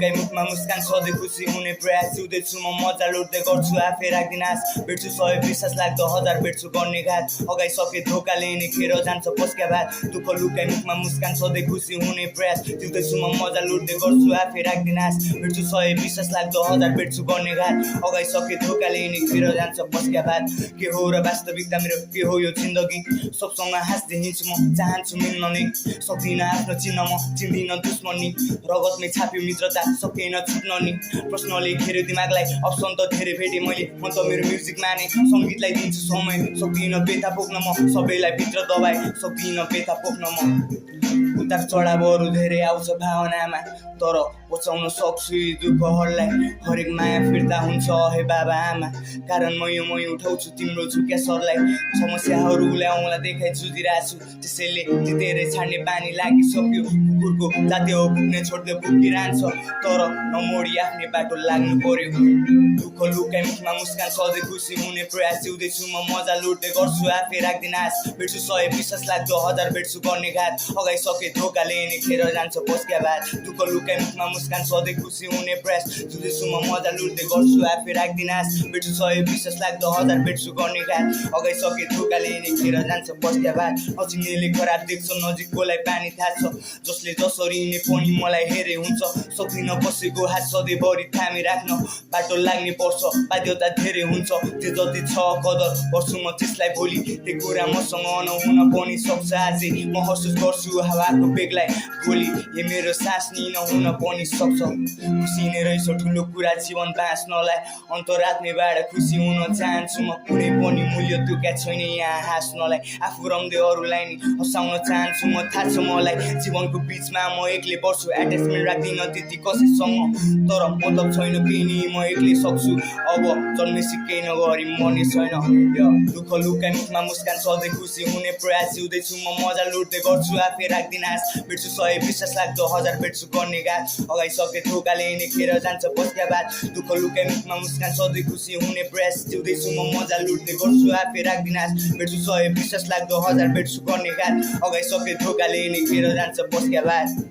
लुकाई मुखमा मुस्कान सधैँ खुसी हुने प्रयास जिउँदैछु म मजा लुट्दै गर्छु आफै राख्दिनास भेट्छु सय विश्वास लाग्दो हजार भेट्छु गर्ने घात अगाइसके धोकाले नै खेर जान्छ पस्क्या भात दुःख लुकाई मुखमा मुस्कान सधैँ खुसी हुने प्रयास जिउँदैछु म मजा लुट्दै गर्छु आफै राख्दिनास भेट्छु सय विश्वास लाग्दो हजार भेट्छु गर्ने घात अगाइसके धोकाले नै खेर जान्छ पस्क्या भात के हो र वास्तविकता मेरो के हो यो जिन्दगी सबसँग हाँस्दै हिँड्छु म चाहन्छु मिल्न नै सक्दिनँ आफ्नो चिन्न म चिन्दिनँ दुश्मनी रगतमै छाप्यो मित्रता सकेन छुट्न नि प्रश्न लेखेर दिमागलाई अप्सन त धेरै भेटेँ मैले म त मेरो म्युजिक माने सङ्गीतलाई दिन्छु समय सक्दिनँ बेथा पोख्न म सबैलाई भित्र दबाए सक्दिनँ बेथा पोख्न म उतार चढावहरू धेरै आउँछ भावनामा तर बचाउन सक्छु यी दुःखहरूलाई हरेक माया फिर्ता हुन्छ हे बाबा आमा कारण मै उठाउँछु तिम्रो झुक्या सरलाई समस्याहरू ल्याउँला देखाइ जुझिरहेको छु त्यसैले जितेरै छाड्ने बानी लागिसक्यो कुकुरको जाति हो पुग्ने छोड्दै पुगिरहन्छ तर नमोडी आफ्नै बाटो लाग्नु पर्यो दुःख लुकाइ मुखमा मुस्कान सधैँ खुसी हुने प्रयास जिउँदैछु म मजा लुट्दै गर्छु आफै राख्दिनास भेट्छु सय विश्वास लाग्दो हजार भेट्छु गर्ने घात अगाइसके धोकाले नै खेर जान्छ पस्क्या भात दुःख लुकाइ मुखमा मुस्कान सधैँ खुसी हुने प्रयास जिउँदैछु म मजा लुट्दै गर्छु आफै राख्दिनास भेट्छु सय विश्वास लाग्दो हजार भेट्छु गर्ने घात अगाइसके धोकाले नै खेर जान्छ पस्क्या भात अचिन्नेले खराब देख्छ नजिककोलाई पानी थाहा छ जसले जसरी नै पनि मलाई हेरे हुन्छ सक्दिनँ कसैको हात सधैँभरि थामी राख्न बाटो लाग्ने पर्छ बाध्यता धेरै हुन्छ त्यो जति छ कदर गर्छु म त्यसलाई भोलि त्यो कुरा मसँग नहुन पनि सक्छ आजै महसुस गर्छु हावाको बेगलाई भोलि यो मेरो सास लिन हुन पनि सक्छ खुसी नै रहेछ ठुलो कुरा जीवन बाँच्नलाई अन्तरात्मैबाट खुसी हुन चाहन्छु म कुनै पनि मूल्य तुका छैन यहाँ हाँस्नलाई आफू रम्दै अरूलाई नि हँसाउन चाहन्छु म थाहा छ मलाई जीवनको बिचमा म एक्लै बस्छु एट्याचमेन्ट राख्दिनँ त्यति कसैसँग तर मतलब छैन केही नि म एक्लै सक्छु अब जन्मेसी केही नगरी मर्ने छैन दुःख लुकाइ मुखमा मुस्कान सधैँ खुसी हुने प्रयास जिउँदैछु म मजा लुट्दै गर्छु आफै राख्दिनास भेट्छु सय विश्वास लाग्दो हजार भेट्छु गर्ने घात अगाइसके धोकाले नै खेर जान्छ पस्क्या भात दुःख लुकाइ मुखमा मुस्कान सधैँ खुसी हुने प्रयास जिउँदैछु म मजा लुट्दै गर्छु आफै राख्दिनास भेट्छु सय विश्वास लाग्दो हजार भेट्छु गर्ने घात अगाइसके धोकाले नै खेर जान्छ पस्क्या भात